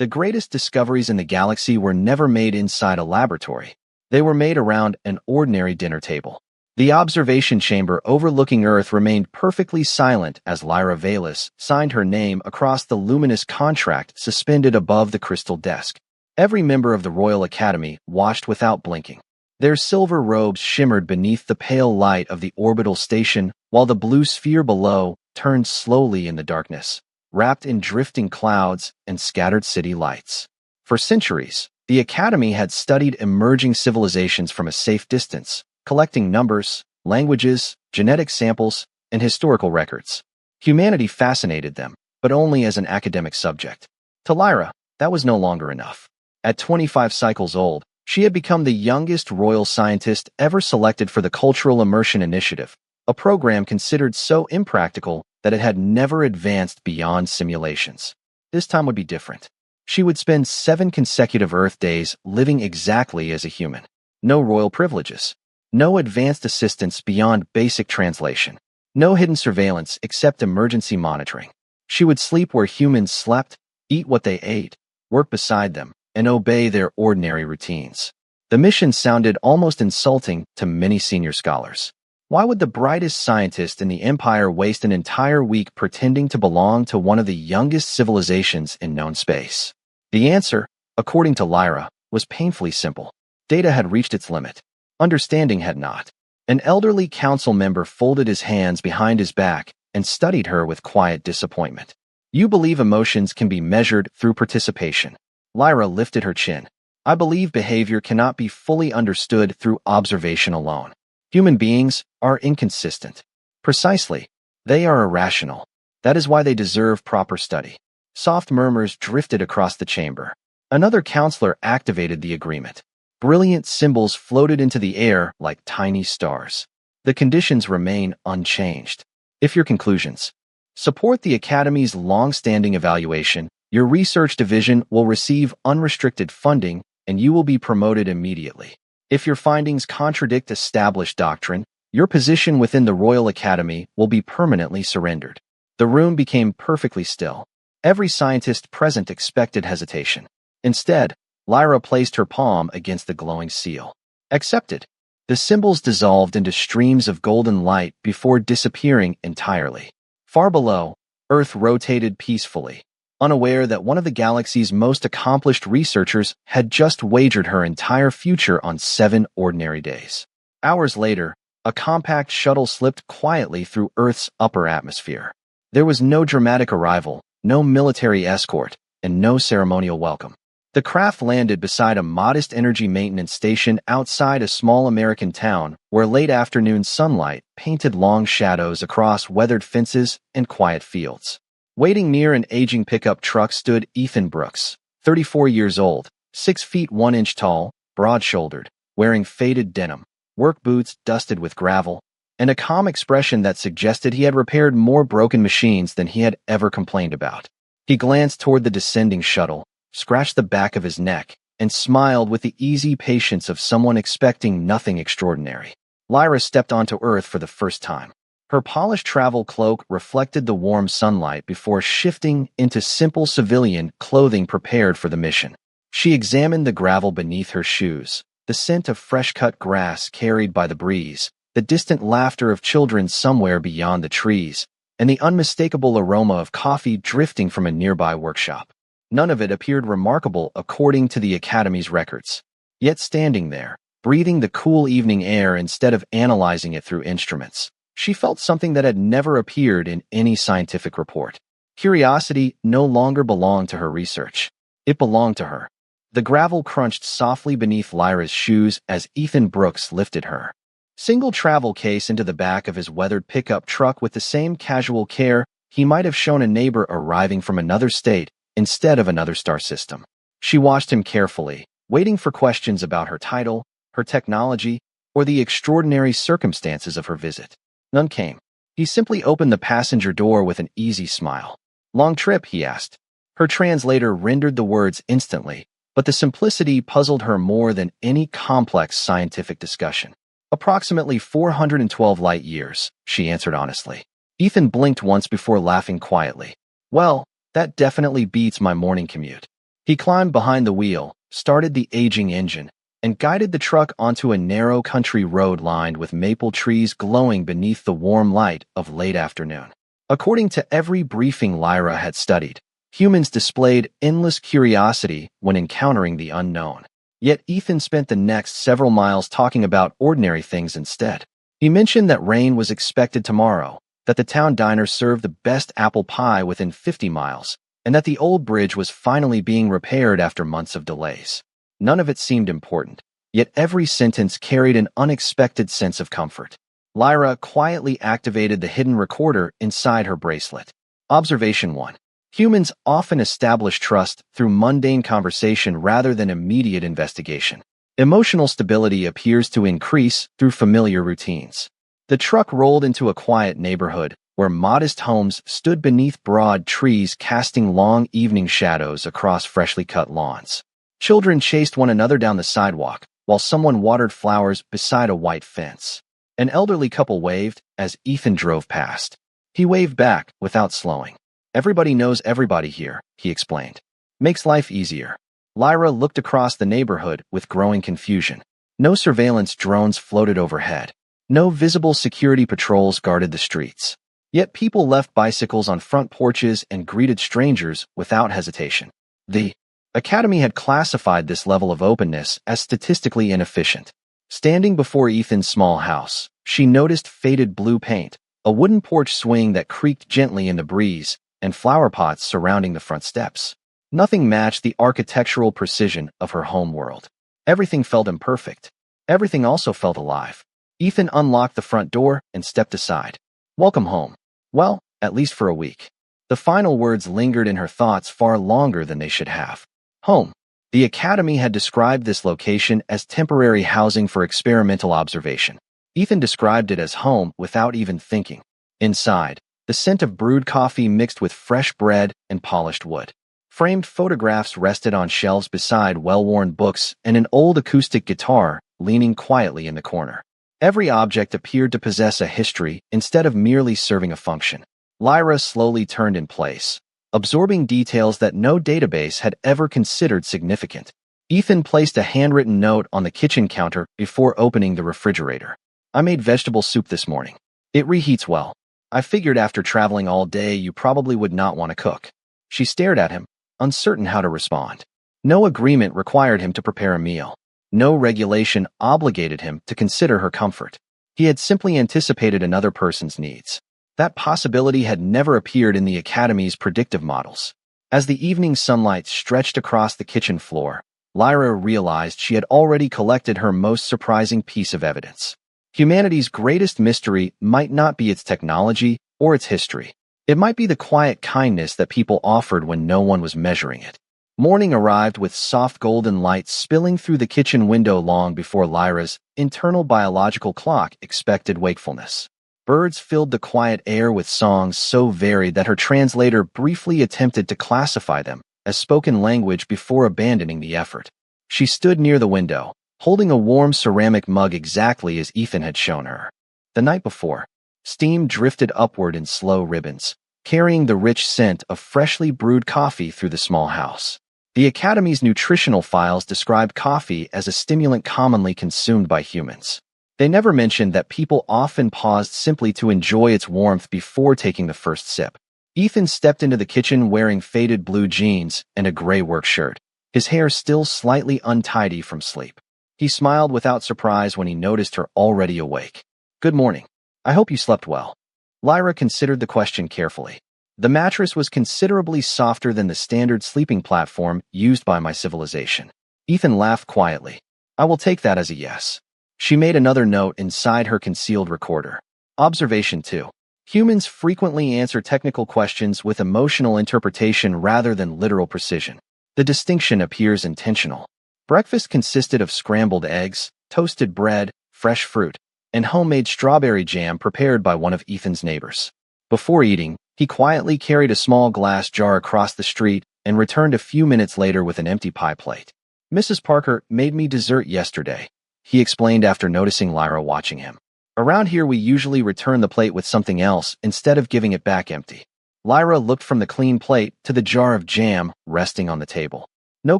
The greatest discoveries in the galaxy were never made inside a laboratory. They were made around an ordinary dinner table. The observation chamber overlooking Earth remained perfectly silent as Lyra Velis signed her name across the luminous contract suspended above the crystal desk. Every member of the Royal Academy watched without blinking. Their silver robes shimmered beneath the pale light of the orbital station, while the blue sphere below turned slowly in the darkness, wrapped in drifting clouds and scattered city lights. For centuries, the Academy had studied emerging civilizations from a safe distance, collecting numbers, languages, genetic samples, and historical records. Humanity fascinated them, but only as an academic subject. To Lyra, that was no longer enough. At 25 cycles old, she had become the youngest royal scientist ever selected for the Cultural Immersion Initiative, a program considered so impractical that it had never advanced beyond simulations. This time would be different. She would spend 7 consecutive Earth days living exactly as a human. No royal privileges. No advanced assistance beyond basic translation. No hidden surveillance except emergency monitoring. She would sleep where humans slept, eat what they ate, work beside them, and obey their ordinary routines. The mission sounded almost insulting to many senior scholars. Why would the brightest scientist in the Empire waste an entire week pretending to belong to one of the youngest civilizations in known space? The answer, according to Lyra, was painfully simple. Data had reached its limit. Understanding had not. An elderly council member folded his hands behind his back and studied her with quiet disappointment. You believe emotions can be measured through participation. Lyra lifted her chin. I believe behavior cannot be fully understood through observation alone. Human beings are inconsistent. Precisely. They are irrational. That is why they deserve proper study. Soft murmurs drifted across the chamber. Another counselor activated the agreement. Brilliant symbols floated into the air like tiny stars. The conditions remain unchanged. If your conclusions support the Academy's long-standing evaluation, your research division will receive unrestricted funding and you will be promoted immediately. If your findings contradict established doctrine, your position within the Royal Academy will be permanently surrendered. The room became perfectly still. Every scientist present expected hesitation. Instead, Lyra placed her palm against the glowing seal. Accepted. The symbols dissolved into streams of golden light before disappearing entirely. Far below, Earth rotated peacefully, unaware that one of the galaxy's most accomplished researchers had just wagered her entire future on 7 ordinary days. Hours later, a compact shuttle slipped quietly through Earth's upper atmosphere. There was no dramatic arrival, no military escort, and no ceremonial welcome. The craft landed beside a modest energy maintenance station outside a small American town where late afternoon sunlight painted long shadows across weathered fences and quiet fields. Waiting near an aging pickup truck stood Ethan Brooks, 34 years old, 6 feet 1 inch tall, broad-shouldered, wearing faded denim, work boots dusted with gravel, and a calm expression that suggested he had repaired more broken machines than he had ever complained about. He glanced toward the descending shuttle, scratched the back of his neck, and smiled with the easy patience of someone expecting nothing extraordinary. Lyra stepped onto Earth for the first time. Her polished travel cloak reflected the warm sunlight before shifting into simple civilian clothing prepared for the mission. She examined the gravel beneath her shoes, the scent of fresh-cut grass carried by the breeze, the distant laughter of children somewhere beyond the trees, and the unmistakable aroma of coffee drifting from a nearby workshop. None of it appeared remarkable according to the Academy's records. Yet standing there, breathing the cool evening air instead of analyzing it through instruments, she felt something that had never appeared in any scientific report. Curiosity no longer belonged to her research. It belonged to her. The gravel crunched softly beneath Lyra's shoes as Ethan Brooks lifted her single travel case into the back of his weathered pickup truck with the same casual care he might have shown a neighbor arriving from another state instead of another star system. She watched him carefully, waiting for questions about her title, her technology, or the extraordinary circumstances of her visit. None came. He simply opened the passenger door with an easy smile. Long trip, he asked. Her translator rendered the words instantly, but the simplicity puzzled her more than any complex scientific discussion. Approximately 412 light years, she answered honestly. Ethan blinked once before laughing quietly. Well, that definitely beats my morning commute. He climbed behind the wheel, started the aging engine, and guided the truck onto a narrow country road lined with maple trees glowing beneath the warm light of late afternoon. According to every briefing Lyra had studied, humans displayed endless curiosity when encountering the unknown. Yet Ethan spent the next several miles talking about ordinary things instead. He mentioned that rain was expected tomorrow, that the town diner served the best apple pie within 50 miles, and that the old bridge was finally being repaired after months of delays. None of it seemed important, yet every sentence carried an unexpected sense of comfort. Lyra quietly activated the hidden recorder inside her bracelet. Observation 1. Humans often establish trust through mundane conversation rather than immediate investigation. Emotional stability appears to increase through familiar routines. The truck rolled into a quiet neighborhood where modest homes stood beneath broad trees casting long evening shadows across freshly cut lawns. Children chased one another down the sidewalk, while someone watered flowers beside a white fence. An elderly couple waved as Ethan drove past. He waved back without slowing. "Everybody knows everybody here," he explained. "Makes life easier." Lyra looked across the neighborhood with growing confusion. No surveillance drones floated overhead. No visible security patrols guarded the streets. Yet people left bicycles on front porches and greeted strangers without hesitation. The Academy had classified this level of openness as statistically inefficient. Standing before Ethan's small house, she noticed faded blue paint, a wooden porch swing that creaked gently in the breeze, and flower pots surrounding the front steps. Nothing matched the architectural precision of her home world. Everything felt imperfect. Everything also felt alive. Ethan unlocked the front door and stepped aside. "Welcome home." Well, at least for a week. The final words lingered in her thoughts far longer than they should have. Home. The Academy had described this location as temporary housing for experimental observation. Ethan described it as home without even thinking. Inside, the scent of brewed coffee mixed with fresh bread and polished wood. Framed photographs rested on shelves beside well-worn books and an old acoustic guitar leaning quietly in the corner. Every object appeared to possess a history instead of merely serving a function. Lyra slowly turned in place, absorbing details that no database had ever considered significant. Ethan placed a handwritten note on the kitchen counter before opening the refrigerator. "I made vegetable soup this morning. It reheats well. I figured after traveling all day you probably would not want to cook." She stared at him, uncertain how to respond. No agreement required him to prepare a meal. No regulation obligated him to consider her comfort. He had simply anticipated another person's needs. That possibility had never appeared in the Academy's predictive models. As the evening sunlight stretched across the kitchen floor, Lyra realized she had already collected her most surprising piece of evidence. Humanity's greatest mystery might not be its technology or its history. It might be the quiet kindness that people offered when no one was measuring it. Morning arrived with soft golden light spilling through the kitchen window long before Lyra's internal biological clock expected wakefulness. Birds filled the quiet air with songs so varied that her translator briefly attempted to classify them as spoken language before abandoning the effort. She stood near the window, holding a warm ceramic mug exactly as Ethan had shown her. The night before, steam drifted upward in slow ribbons, carrying the rich scent of freshly brewed coffee through the small house. The Academy's nutritional files described coffee as a stimulant commonly consumed by humans. They never mentioned that people often paused simply to enjoy its warmth before taking the first sip. Ethan stepped into the kitchen wearing faded blue jeans and a gray work shirt, his hair still slightly untidy from sleep. He smiled without surprise when he noticed her already awake. "Good morning. I hope you slept well." Lyra considered the question carefully. The mattress was considerably softer than the standard sleeping platform used by my civilization. Ethan laughed quietly. "I will take that as a yes." She made another note inside her concealed recorder. Observation 2. Humans frequently answer technical questions with emotional interpretation rather than literal precision. The distinction appears intentional. Breakfast consisted of scrambled eggs, toasted bread, fresh fruit, and homemade strawberry jam prepared by one of Ethan's neighbors. Before eating, he quietly carried a small glass jar across the street and returned a few minutes later with an empty pie plate. "Mrs. Parker made me dessert yesterday," he explained after noticing Lyra watching him. "Around here we usually return the plate with something else instead of giving it back empty." Lyra looked from the clean plate to the jar of jam resting on the table. No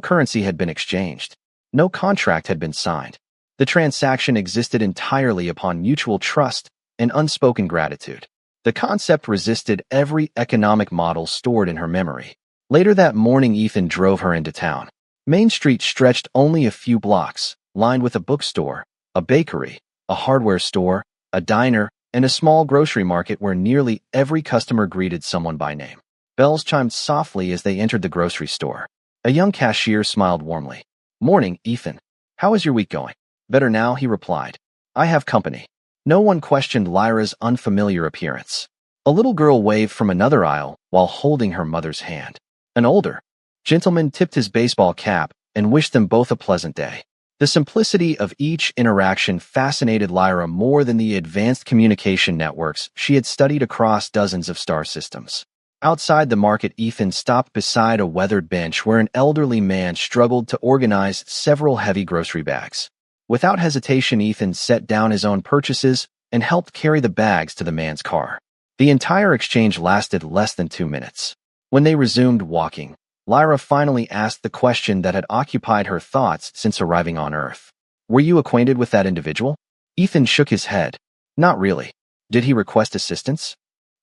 currency had been exchanged. No contract had been signed. The transaction existed entirely upon mutual trust and unspoken gratitude. The concept resisted every economic model stored in her memory. Later that morning, Ethan drove her into town. Main Street stretched only a few blocks, lined with a bookstore, a bakery, a hardware store, a diner, and a small grocery market where nearly every customer greeted someone by name. Bells chimed softly as they entered the grocery store. A young cashier smiled warmly. "Morning, Ethan. How is your week going?" "Better now," he replied. "I have company." No one questioned Lyra's unfamiliar appearance. A little girl waved from another aisle while holding her mother's hand. An older gentleman tipped his baseball cap and wished them both a pleasant day. The simplicity of each interaction fascinated Lyra more than the advanced communication networks she had studied across dozens of star systems. Outside the market, Ethan stopped beside a weathered bench where an elderly man struggled to organize several heavy grocery bags. Without hesitation, Ethan set down his own purchases and helped carry the bags to the man's car. The entire exchange lasted less than 2 minutes. When they resumed walking, Lyra finally asked the question that had occupied her thoughts since arriving on Earth. "Were you acquainted with that individual?" Ethan shook his head. "Not really." "Did he request assistance?"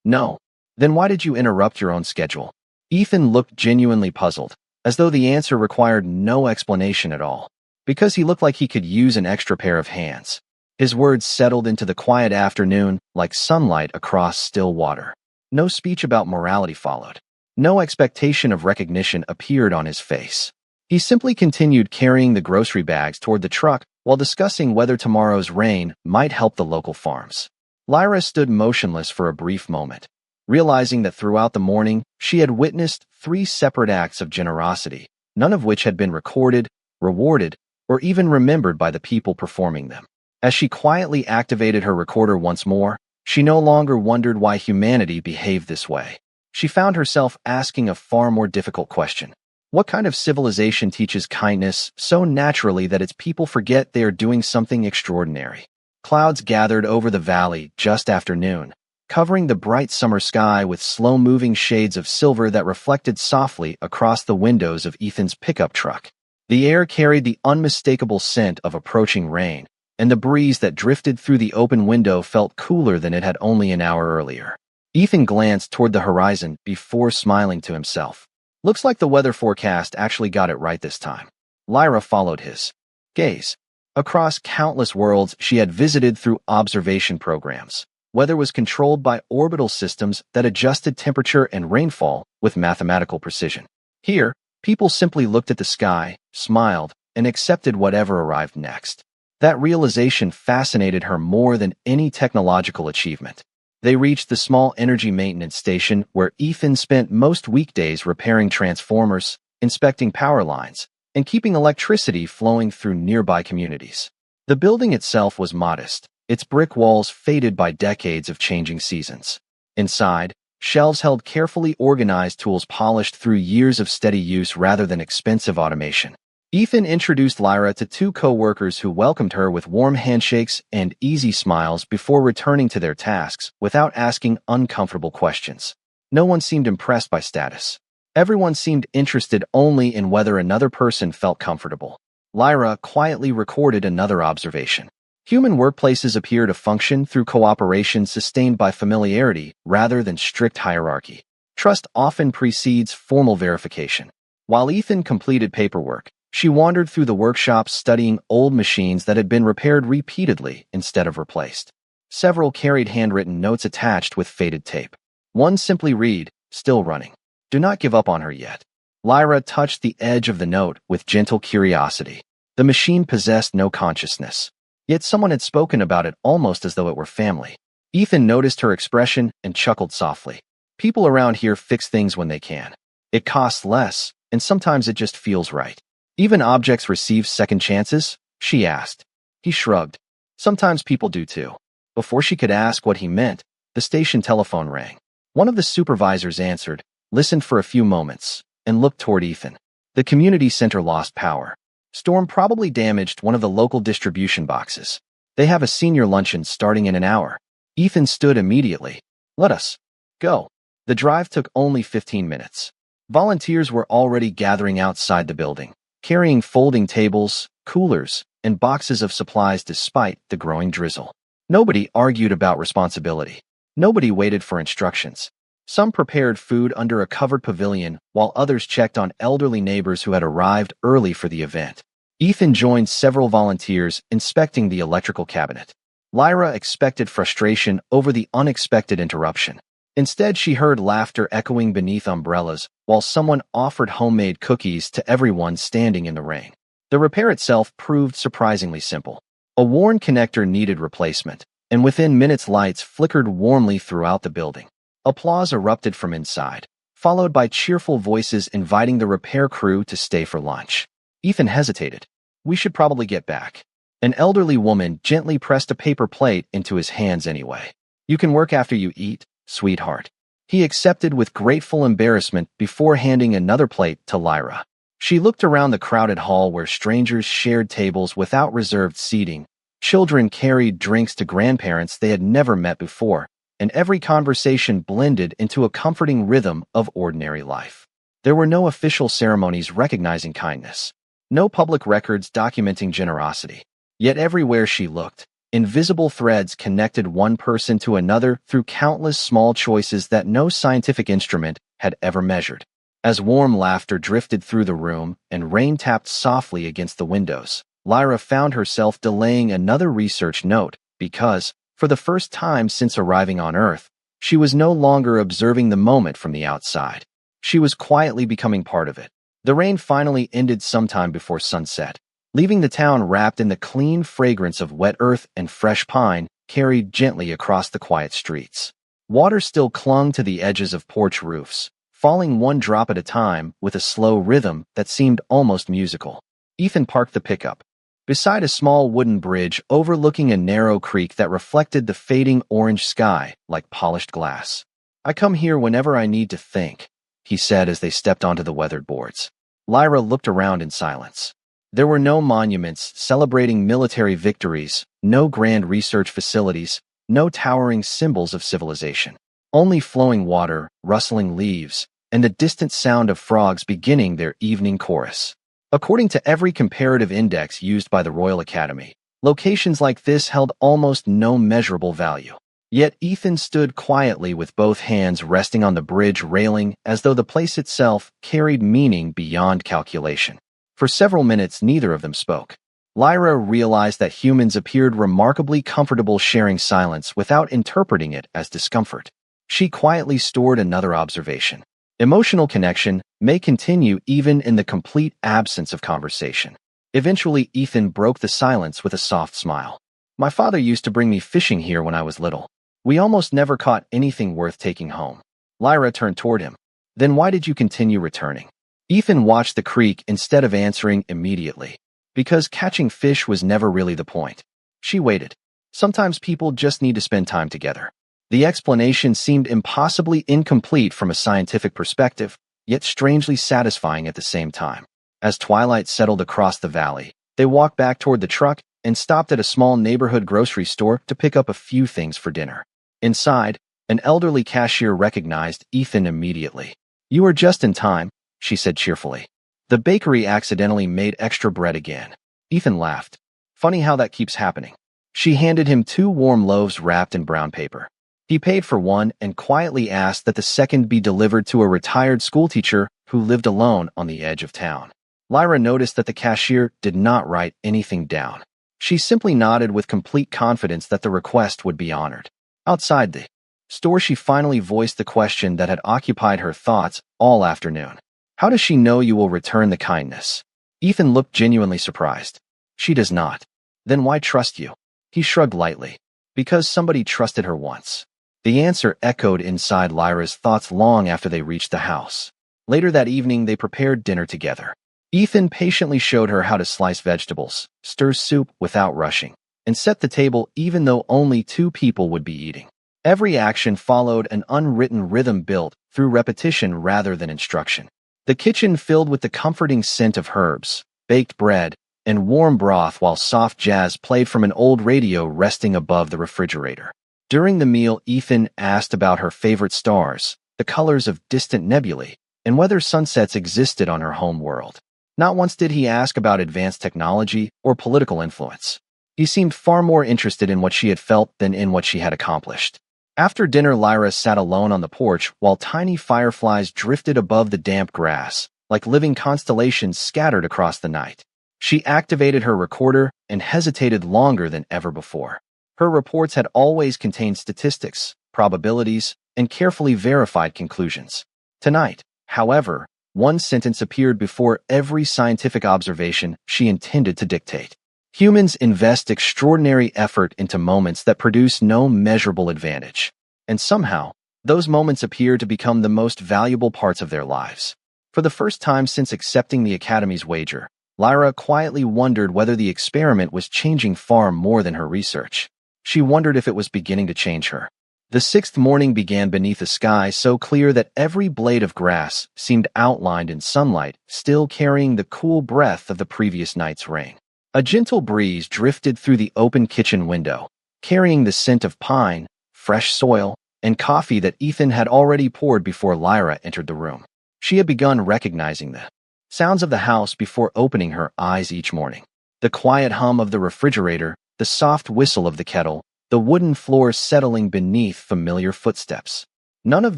"No." "Then why did you interrupt your own schedule?" Ethan looked genuinely puzzled, as though the answer required no explanation at all. "Because he looked like he could use an extra pair of hands." His words settled into the quiet afternoon like sunlight across still water. No speech about morality followed. No expectation of recognition appeared on his face. He simply continued carrying the grocery bags toward the truck while discussing whether tomorrow's rain might help the local farms. Lyra stood motionless for a brief moment, realizing that throughout the morning she had witnessed 3 separate acts of generosity, none of which had been recorded, rewarded, or even remembered by the people performing them. As she quietly activated her recorder once more, she no longer wondered why humanity behaved this way. She found herself asking a far more difficult question. What kind of civilization teaches kindness so naturally that its people forget they are doing something extraordinary? Clouds gathered over the valley just after noon, covering the bright summer sky with slow-moving shades of silver that reflected softly across the windows of Ethan's pickup truck. The air carried the unmistakable scent of approaching rain, and the breeze that drifted through the open window felt cooler than it had only an hour earlier. Ethan glanced toward the horizon before smiling to himself. "Looks like the weather forecast actually got it right this time." Lyra followed his gaze. Across countless worlds she had visited through observation programs, weather was controlled by orbital systems that adjusted temperature and rainfall with mathematical precision. Here, people simply looked at the sky, smiled, and accepted whatever arrived next. That realization fascinated her more than any technological achievement. They reached the small energy maintenance station where Ethan spent most weekdays repairing transformers, inspecting power lines, and keeping electricity flowing through nearby communities. The building itself was modest, its brick walls faded by decades of changing seasons. Inside, shelves held carefully organized tools polished through years of steady use rather than expensive automation. Ethan introduced Lyra to 2 co-workers who welcomed her with warm handshakes and easy smiles before returning to their tasks without asking uncomfortable questions. No one seemed impressed by status. Everyone seemed interested only in whether another person felt comfortable. Lyra quietly recorded another observation. Human workplaces appear to function through cooperation sustained by familiarity rather than strict hierarchy. Trust often precedes formal verification. While Ethan completed paperwork, she wandered through the workshops studying old machines that had been repaired repeatedly instead of replaced. Several carried handwritten notes attached with faded tape. One simply read, "Still running. Do not give up on her yet." Lyra touched the edge of the note with gentle curiosity. The machine possessed no consciousness, yet someone had spoken about it almost as though it were family. Ethan noticed her expression and chuckled softly. "People around here fix things when they can. It costs less, and sometimes it just feels right." "Even objects receive second chances?" she asked. He shrugged. "Sometimes people do too." Before she could ask what he meant, the station telephone rang. One of the supervisors answered, listened for a few moments, and looked toward Ethan. The community center lost power. Storm probably damaged one of the local distribution boxes. They have a senior luncheon starting in an hour. Ethan stood immediately. "Let us go." The drive took only 15 minutes. Volunteers were already gathering outside the building, carrying folding tables, coolers, and boxes of supplies despite the growing drizzle. Nobody argued about responsibility. Nobody waited for instructions. Some prepared food under a covered pavilion, while others checked on elderly neighbors who had arrived early for the event. Ethan joined several volunteers inspecting the electrical cabinet. Lyra expected frustration over the unexpected interruption. Instead, she heard laughter echoing beneath umbrellas while someone offered homemade cookies to everyone standing in the rain. The repair itself proved surprisingly simple. A worn connector needed replacement, and within minutes lights flickered warmly throughout the building. Applause erupted from inside, followed by cheerful voices inviting the repair crew to stay for lunch. Ethan hesitated. "We should probably get back." An elderly woman gently pressed a paper plate into his hands anyway. "You can work after you eat, sweetheart." He accepted with grateful embarrassment before handing another plate to Lyra. She looked around the crowded hall where strangers shared tables without reserved seating. Children carried drinks to grandparents they had never met before, and every conversation blended into a comforting rhythm of ordinary life. There were no official ceremonies recognizing kindness, no public records documenting generosity. Yet everywhere she looked, invisible threads connected one person to another through countless small choices that no scientific instrument had ever measured. As warm laughter drifted through the room and rain tapped softly against the windows, Lyra found herself delaying another research note because, for the first time since arriving on Earth, she was no longer observing the moment from the outside. She was quietly becoming part of it. The rain finally ended sometime before sunset, leaving the town wrapped in the clean fragrance of wet earth and fresh pine carried gently across the quiet streets. Water still clung to the edges of porch roofs, falling one drop at a time with a slow rhythm that seemed almost musical. Ethan parked the pickup beside a small wooden bridge overlooking a narrow creek that reflected the fading orange sky like polished glass. "I come here whenever I need to think," he said as they stepped onto the weathered boards. Lyra looked around in silence. There were no monuments celebrating military victories, no grand research facilities, no towering symbols of civilization. Only flowing water, rustling leaves, and the distant sound of frogs beginning their evening chorus. According to every comparative index used by the Royal Academy, locations like this held almost no measurable value. Yet Ethan stood quietly with both hands resting on the bridge railing as though the place itself carried meaning beyond calculation. For several minutes, neither of them spoke. Lyra realized that humans appeared remarkably comfortable sharing silence without interpreting it as discomfort. She quietly stored another observation. Emotional connection may continue even in the complete absence of conversation. Eventually, Ethan broke the silence with a soft smile. "My father used to bring me fishing here when I was little. We almost never caught anything worth taking home." Lyra turned toward him. "Then why did you continue returning?" Ethan watched the creek instead of answering immediately. "Because catching fish was never really the point." She waited. "Sometimes people just need to spend time together." The explanation seemed impossibly incomplete from a scientific perspective, yet strangely satisfying at the same time. As twilight settled across the valley, they walked back toward the truck and stopped at a small neighborhood grocery store to pick up a few things for dinner. Inside, an elderly cashier recognized Ethan immediately. "You are just in time," she said cheerfully. "The bakery accidentally made extra bread again." Ethan laughed. "Funny how that keeps happening." She handed him 2 warm loaves wrapped in brown paper. He paid for one and quietly asked that the second be delivered to a retired schoolteacher who lived alone on the edge of town. Lyra noticed that the cashier did not write anything down. She simply nodded with complete confidence that the request would be honored. Outside the store, she finally voiced the question that had occupied her thoughts all afternoon. "How does she know you will return the kindness?" Ethan looked genuinely surprised. "She does not." "Then why trust you?" He shrugged lightly. "Because somebody trusted her once." The answer echoed inside Lyra's thoughts long after they reached the house. Later that evening, they prepared dinner together. Ethan patiently showed her how to slice vegetables, stir soup without rushing, and set the table even though only 2 people would be eating. Every action followed an unwritten rhythm built through repetition rather than instruction. The kitchen filled with the comforting scent of herbs, baked bread, and warm broth while soft jazz played from an old radio resting above the refrigerator. During the meal, Ethan asked about her favorite stars, the colors of distant nebulae, and whether sunsets existed on her home world. Not once did he ask about advanced technology or political influence. He seemed far more interested in what she had felt than in what she had accomplished. After dinner, Lyra sat alone on the porch while tiny fireflies drifted above the damp grass, like living constellations scattered across the night. She activated her recorder and hesitated longer than ever before. Her reports had always contained statistics, probabilities, and carefully verified conclusions. Tonight, however, one sentence appeared before every scientific observation she intended to dictate. Humans invest extraordinary effort into moments that produce no measurable advantage. And somehow, those moments appear to become the most valuable parts of their lives. For the first time since accepting the Academy's wager, Lyra quietly wondered whether the experiment was changing far more than her research. She wondered if it was beginning to change her. The sixth morning began beneath a sky so clear that every blade of grass seemed outlined in sunlight, still carrying the cool breath of the previous night's rain. A gentle breeze drifted through the open kitchen window, carrying the scent of pine, fresh soil, and coffee that Ethan had already poured before Lyra entered the room. She had begun recognizing the sounds of the house before opening her eyes each morning. The quiet hum of the refrigerator, the soft whistle of the kettle, the wooden floor settling beneath familiar footsteps. None of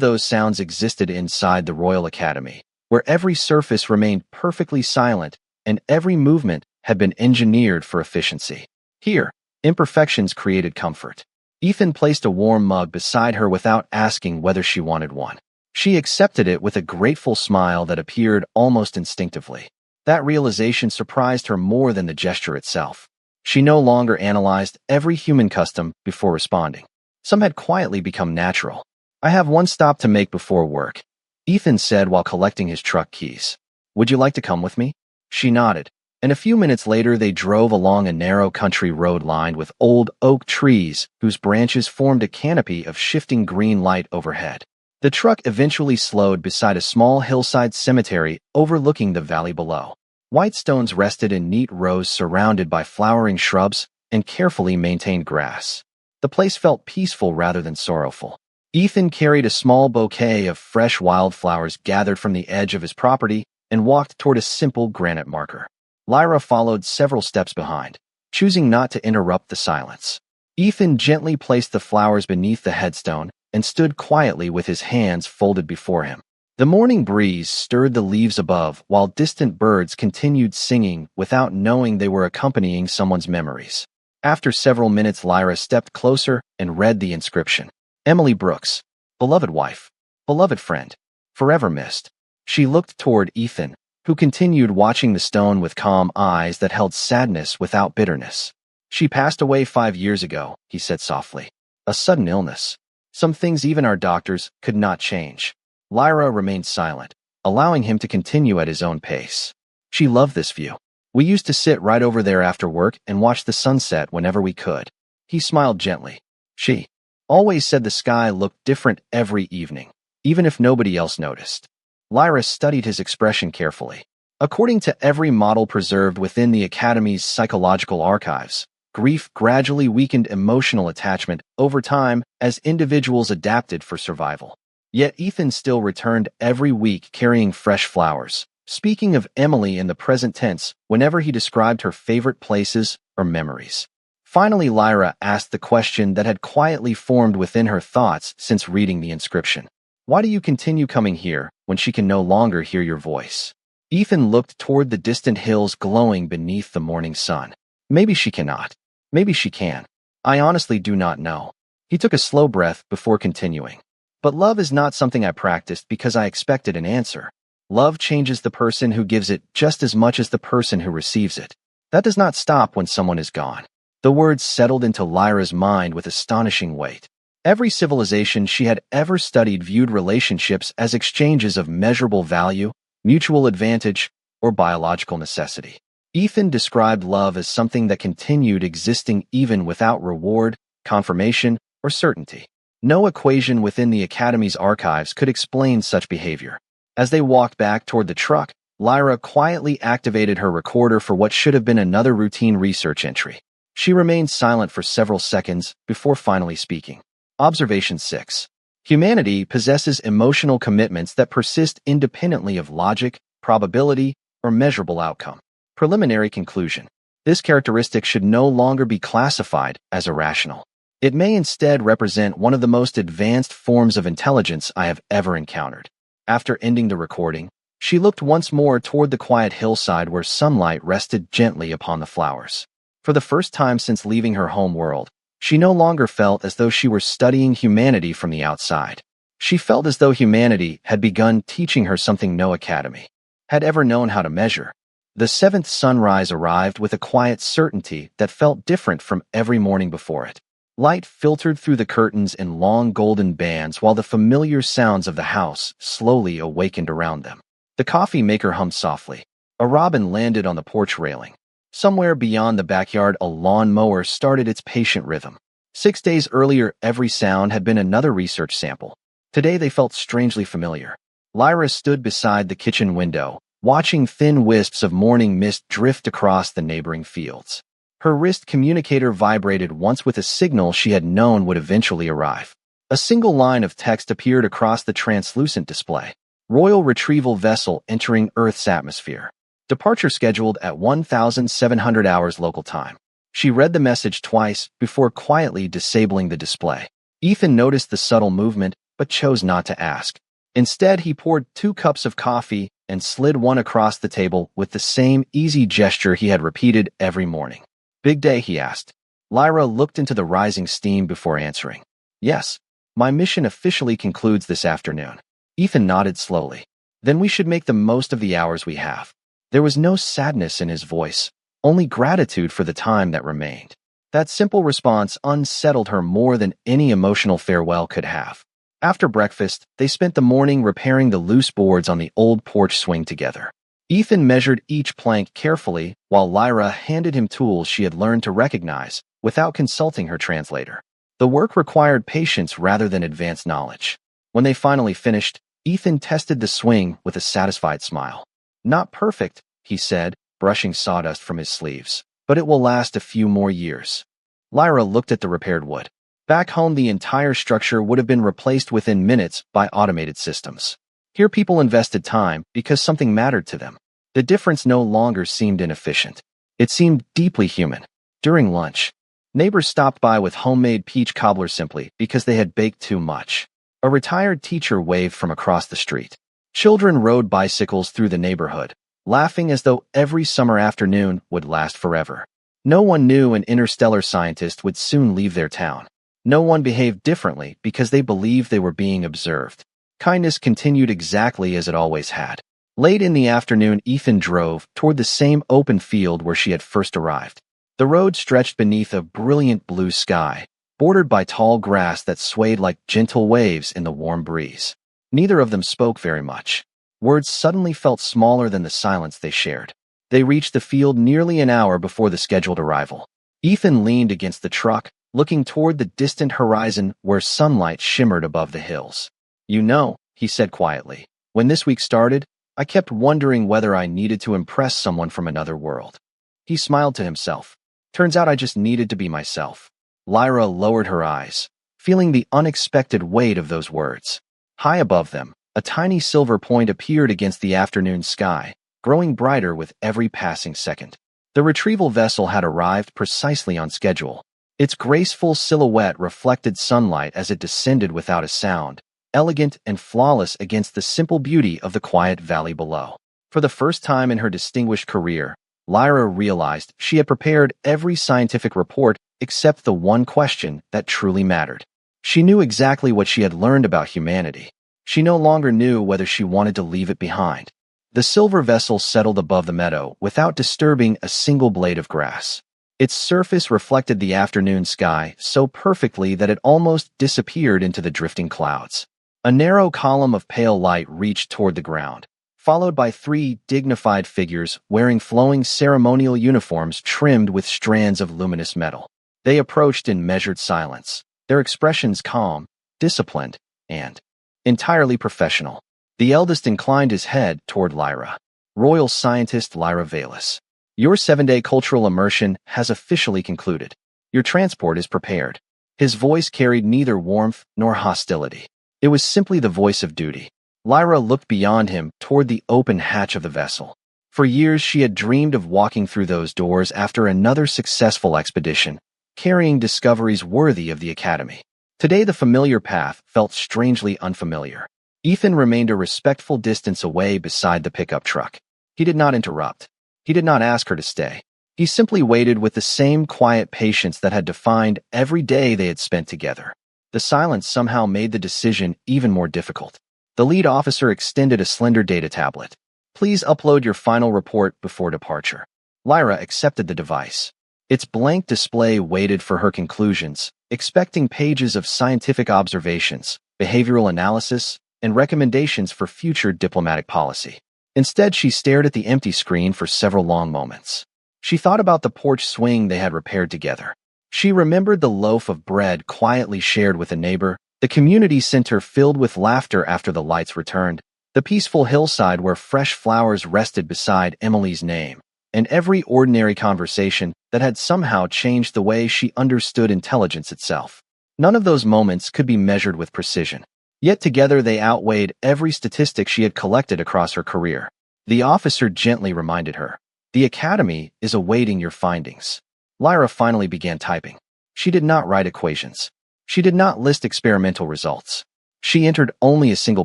those sounds existed inside the Royal Academy, where every surface remained perfectly silent and every movement had been engineered for efficiency. Here, imperfections created comfort. Ethan placed a warm mug beside her without asking whether she wanted one. She accepted it with a grateful smile that appeared almost instinctively. That realization surprised her more than the gesture itself. She no longer analyzed every human custom before responding. Some had quietly become natural. "I have one stop to make before work," Ethan said while collecting his truck keys. "Would you like to come with me?" She nodded, and a few minutes later they drove along a narrow country road lined with old oak trees whose branches formed a canopy of shifting green light overhead. The truck eventually slowed beside a small hillside cemetery overlooking the valley below. White stones rested in neat rows surrounded by flowering shrubs and carefully maintained grass. The place felt peaceful rather than sorrowful. Ethan carried a small bouquet of fresh wildflowers gathered from the edge of his property and walked toward a simple granite marker. Lyra followed several steps behind, choosing not to interrupt the silence. Ethan gently placed the flowers beneath the headstone and stood quietly with his hands folded before him. The morning breeze stirred the leaves above while distant birds continued singing without knowing they were accompanying someone's memories. After several minutes, Lyra stepped closer and read the inscription. Emily Brooks, beloved wife, beloved friend, forever missed. She looked toward Ethan, who continued watching the stone with calm eyes that held sadness without bitterness. "She passed away 5 years ago," he said softly. "A sudden illness. Some things even our doctors could not change." Lyra remained silent, allowing him to continue at his own pace. She loved this view. "We used to sit right over there after work and watch the sunset whenever we could." He smiled gently. She always said the sky looked different every evening, even if nobody else noticed. Lyra studied his expression carefully. According to every model preserved within the Academy's psychological archives, grief gradually weakened emotional attachment over time as individuals adapted for survival. Yet Ethan still returned every week carrying fresh flowers, speaking of Emily in the present tense whenever he described her favorite places or memories. Finally, Lyra asked the question that had quietly formed within her thoughts since reading the inscription. "Why do you continue coming here when she can no longer hear your voice?" Ethan looked toward the distant hills glowing beneath the morning sun. "Maybe she cannot. Maybe she can. I honestly do not know." He took a slow breath before continuing. "But love is not something I practiced because I expected an answer. Love changes the person who gives it just as much as the person who receives it. That does not stop when someone is gone." The words settled into Lyra's mind with astonishing weight. Every civilization she had ever studied viewed relationships as exchanges of measurable value, mutual advantage, or biological necessity. Ethan described love as something that continued existing even without reward, confirmation, or certainty. No equation within the Academy's archives could explain such behavior. As they walked back toward the truck, Lyra quietly activated her recorder for what should have been another routine research entry. She remained silent for several seconds before finally speaking. Observation 6. Humanity possesses emotional commitments that persist independently of logic, probability, or measurable outcome. Preliminary conclusion. This characteristic should no longer be classified as irrational. It may instead represent one of the most advanced forms of intelligence I have ever encountered. After ending the recording, she looked once more toward the quiet hillside where sunlight rested gently upon the flowers. For the first time since leaving her home world, she no longer felt as though she were studying humanity from the outside. She felt as though humanity had begun teaching her something no academy had ever known how to measure. The seventh sunrise arrived with a quiet certainty that felt different from every morning before it. Light filtered through the curtains in long golden bands while the familiar sounds of the house slowly awakened around them. The coffee maker hummed softly. A robin landed on the porch railing. Somewhere beyond the backyard, a lawn mower started its patient rhythm. 6 days earlier, every sound had been another research sample. Today they felt strangely familiar. Lyra stood beside the kitchen window, watching thin wisps of morning mist drift across the neighboring fields. Her wrist communicator vibrated once with a signal she had known would eventually arrive. A single line of text appeared across the translucent display. Royal Retrieval Vessel entering Earth's atmosphere. Departure scheduled at 1700 hours local time. She read the message twice before quietly disabling the display. Ethan noticed the subtle movement, but chose not to ask. Instead, he poured 2 cups of coffee and slid one across the table with the same easy gesture he had repeated every morning. Big day, he asked. Lyra looked into the rising steam before answering. Yes, my mission officially concludes this afternoon. Ethan nodded slowly. Then we should make the most of the hours we have. There was no sadness in his voice, only gratitude for the time that remained. That simple response unsettled her more than any emotional farewell could have. After breakfast, they spent the morning repairing the loose boards on the old porch swing together. Ethan measured each plank carefully, while Lyra handed him tools she had learned to recognize without consulting her translator. The work required patience rather than advanced knowledge. When they finally finished, Ethan tested the swing with a satisfied smile. Not perfect, he said, brushing sawdust from his sleeves, but it will last a few more years. Lyra looked at the repaired wood. Back home, the entire structure would have been replaced within minutes by automated systems. Here people invested time because something mattered to them. The difference no longer seemed inefficient. It seemed deeply human. During lunch, neighbors stopped by with homemade peach cobbler simply because they had baked too much. A retired teacher waved from across the street. Children rode bicycles through the neighborhood, laughing as though every summer afternoon would last forever. No one knew an interstellar scientist would soon leave their town. No one behaved differently because they believed they were being observed. Kindness continued exactly as it always had. Late in the afternoon, Ethan drove toward the same open field where she had first arrived. The road stretched beneath a brilliant blue sky, bordered by tall grass that swayed like gentle waves in the warm breeze. Neither of them spoke very much. Words suddenly felt smaller than the silence they shared. They reached the field nearly an hour before the scheduled arrival. Ethan leaned against the truck, looking toward the distant horizon where sunlight shimmered above the hills. You know, he said quietly, when this week started, I kept wondering whether I needed to impress someone from another world. He smiled to himself. Turns out I just needed to be myself. Lyra lowered her eyes, feeling the unexpected weight of those words. High above them, a tiny silver point appeared against the afternoon sky, growing brighter with every passing second. The retrieval vessel had arrived precisely on schedule. Its graceful silhouette reflected sunlight as it descended without a sound, elegant and flawless against the simple beauty of the quiet valley below. For the first time in her distinguished career, Lyra realized she had prepared every scientific report except the one question that truly mattered. She knew exactly what she had learned about humanity. She no longer knew whether she wanted to leave it behind. The silver vessel settled above the meadow without disturbing a single blade of grass. Its surface reflected the afternoon sky so perfectly that it almost disappeared into the drifting clouds. A narrow column of pale light reached toward the ground, followed by 3 dignified figures wearing flowing ceremonial uniforms trimmed with strands of luminous metal. They approached in measured silence, their expressions calm, disciplined, and entirely professional. The eldest inclined his head toward Lyra. Royal Scientist Lyra Vallis. Your 7-day cultural immersion has officially concluded. Your transport is prepared. His voice carried neither warmth nor hostility. It was simply the voice of duty. Lyra looked beyond him toward the open hatch of the vessel. For years she had dreamed of walking through those doors after another successful expedition, carrying discoveries worthy of the Academy. Today the familiar path felt strangely unfamiliar. Ethan remained a respectful distance away beside the pickup truck. He did not interrupt. He did not ask her to stay. He simply waited with the same quiet patience that had defined every day they had spent together. The silence somehow made the decision even more difficult. The lead officer extended a slender data tablet. Please upload your final report before departure. Lyra accepted the device. Its blank display waited for her conclusions, expecting pages of scientific observations, behavioral analysis, and recommendations for future diplomatic policy. Instead, she stared at the empty screen for several long moments. She thought about the porch swing they had repaired together. She remembered the loaf of bread quietly shared with a neighbor, the community center filled with laughter after the lights returned, the peaceful hillside where fresh flowers rested beside Emily's name, and every ordinary conversation that had somehow changed the way she understood intelligence itself. None of those moments could be measured with precision. Yet together they outweighed every statistic she had collected across her career. The officer gently reminded her, "The Academy is awaiting your findings." Lyra finally began typing. She did not write equations. She did not list experimental results. She entered only a single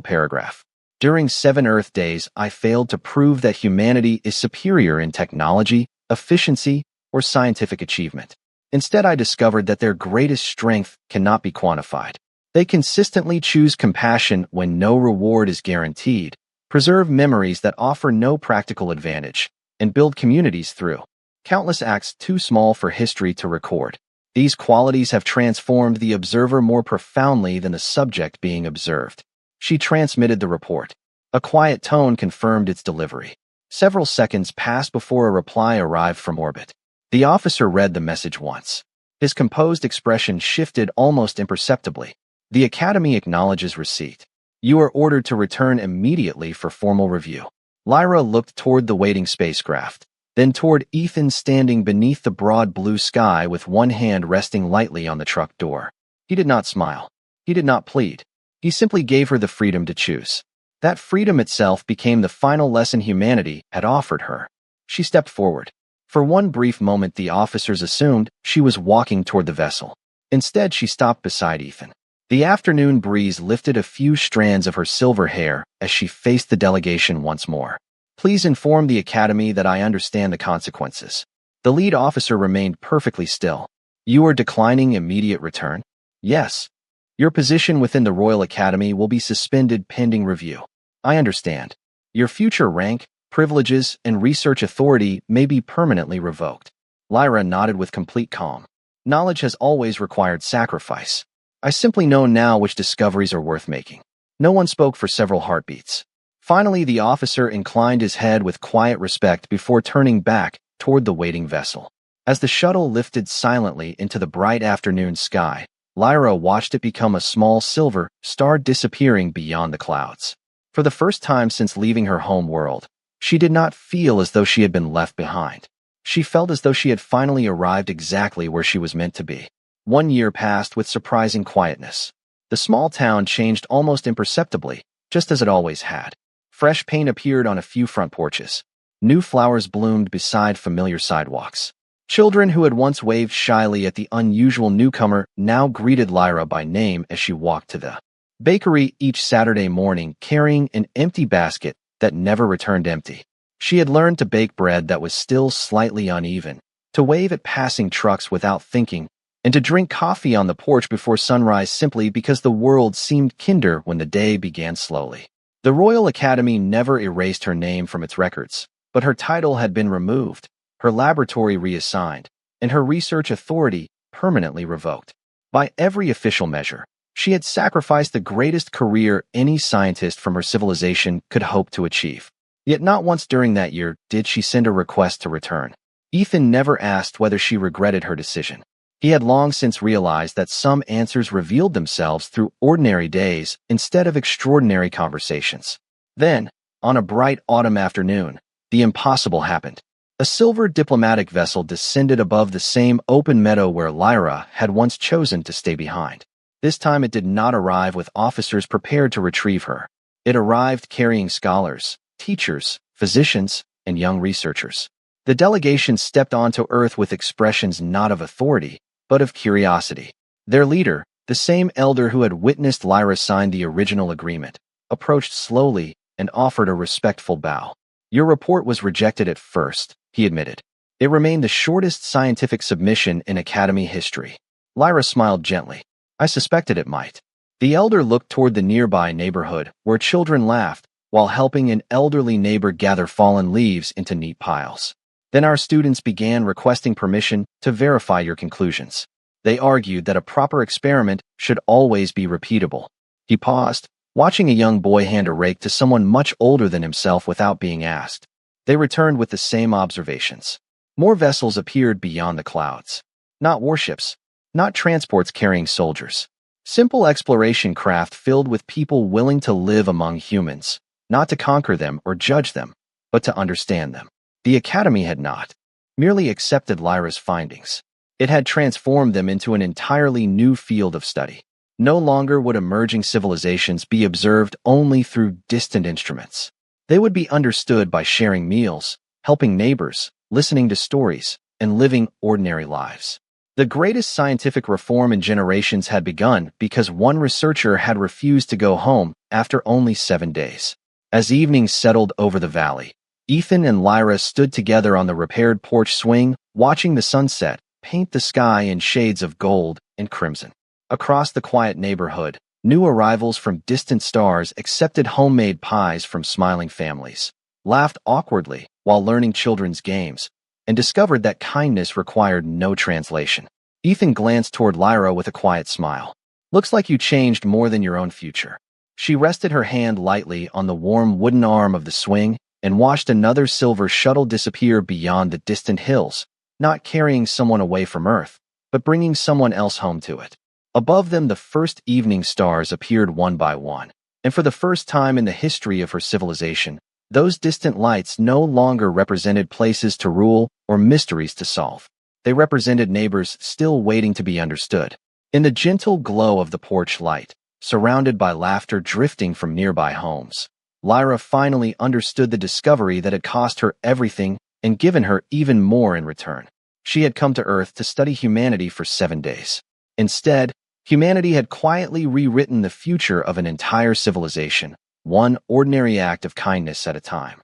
paragraph. During 7 Earth days, I failed to prove that humanity is superior in technology, efficiency, or scientific achievement. Instead, I discovered that their greatest strength cannot be quantified. They consistently choose compassion when no reward is guaranteed, preserve memories that offer no practical advantage, and build communities through countless acts too small for history to record. These qualities have transformed the observer more profoundly than the subject being observed. She transmitted the report. A quiet tone confirmed its delivery. Several seconds passed before a reply arrived from orbit. The officer read the message once. His composed expression shifted almost imperceptibly. The Academy acknowledges receipt. You are ordered to return immediately for formal review. Lyra looked toward the waiting spacecraft, then toward Ethan standing beneath the broad blue sky with one hand resting lightly on the truck door. He did not smile. He did not plead. He simply gave her the freedom to choose. That freedom itself became the final lesson humanity had offered her. She stepped forward. For one brief moment, the officers assumed she was walking toward the vessel. Instead, she stopped beside Ethan. The afternoon breeze lifted a few strands of her silver hair as she faced the delegation once more. Please inform the Academy that I understand the consequences. The lead officer remained perfectly still. You are declining immediate return? Yes. Your position within the Royal Academy will be suspended pending review. I understand. Your future rank, privileges, and research authority may be permanently revoked. Lyra nodded with complete calm. Knowledge has always required sacrifice. I simply know now which discoveries are worth making. No one spoke for several heartbeats. Finally, the officer inclined his head with quiet respect before turning back toward the waiting vessel. As the shuttle lifted silently into the bright afternoon sky, Lyra watched it become a small silver star disappearing beyond the clouds. For the first time since leaving her home world, she did not feel as though she had been left behind. She felt as though she had finally arrived exactly where she was meant to be. 1 year passed with surprising quietness. The small town changed almost imperceptibly, just as it always had. Fresh paint appeared on a few front porches. New flowers bloomed beside familiar sidewalks. Children who had once waved shyly at the unusual newcomer now greeted Lyra by name as she walked to the bakery each Saturday morning, carrying an empty basket that never returned empty. She had learned to bake bread that was still slightly uneven, to wave at passing trucks without thinking, and to drink coffee on the porch before sunrise simply because the world seemed kinder when the day began slowly. The Royal Academy never erased her name from its records, but her title had been removed, her laboratory reassigned, and her research authority permanently revoked. By every official measure, she had sacrificed the greatest career any scientist from her civilization could hope to achieve. Yet not once during that year did she send a request to return. Ethan never asked whether she regretted her decision. He had long since realized that some answers revealed themselves through ordinary days instead of extraordinary conversations. Then, on a bright autumn afternoon, the impossible happened. A silver diplomatic vessel descended above the same open meadow where Lyra had once chosen to stay behind. This time it did not arrive with officers prepared to retrieve her. It arrived carrying scholars, teachers, physicians, and young researchers. The delegation stepped onto Earth with expressions not of authority, but of curiosity. Their leader, the same elder who had witnessed Lyra sign the original agreement, approached slowly and offered a respectful bow. Your report was rejected at first, he admitted. It remained the shortest scientific submission in Academy history. Lyra smiled gently. I suspected it might. The elder looked toward the nearby neighborhood, where children laughed, while helping an elderly neighbor gather fallen leaves into neat piles. Then our students began requesting permission to verify your conclusions. They argued that a proper experiment should always be repeatable. He paused, watching a young boy hand a rake to someone much older than himself without being asked. They returned with the same observations. More vessels appeared beyond the clouds. Not warships, not transports carrying soldiers. Simple exploration craft filled with people willing to live among humans, not to conquer them or judge them, but to understand them. The Academy had not merely accepted Lyra's findings. It had transformed them into an entirely new field of study. No longer would emerging civilizations be observed only through distant instruments. They would be understood by sharing meals, helping neighbors, listening to stories, and living ordinary lives. The greatest scientific reform in generations had begun because one researcher had refused to go home after only 7 days. As evening settled over the valley, Ethan and Lyra stood together on the repaired porch swing, watching the sunset paint the sky in shades of gold and crimson. Across the quiet neighborhood, new arrivals from distant stars accepted homemade pies from smiling families, laughed awkwardly while learning children's games, and discovered that kindness required no translation. Ethan glanced toward Lyra with a quiet smile. Looks like you changed more than your own future. She rested her hand lightly on the warm wooden arm of the swing and watched another silver shuttle disappear beyond the distant hills, not carrying someone away from Earth, but bringing someone else home to it. Above them, the first evening stars appeared one by one, and for the first time in the history of her civilization, those distant lights no longer represented places to rule or mysteries to solve. They represented neighbors still waiting to be understood. In the gentle glow of the porch light, surrounded by laughter drifting from nearby homes, Lyra finally understood the discovery that had cost her everything and given her even more in return. She had come to Earth to study humanity for 7 days. Instead, humanity had quietly rewritten the future of an entire civilization, one ordinary act of kindness at a time.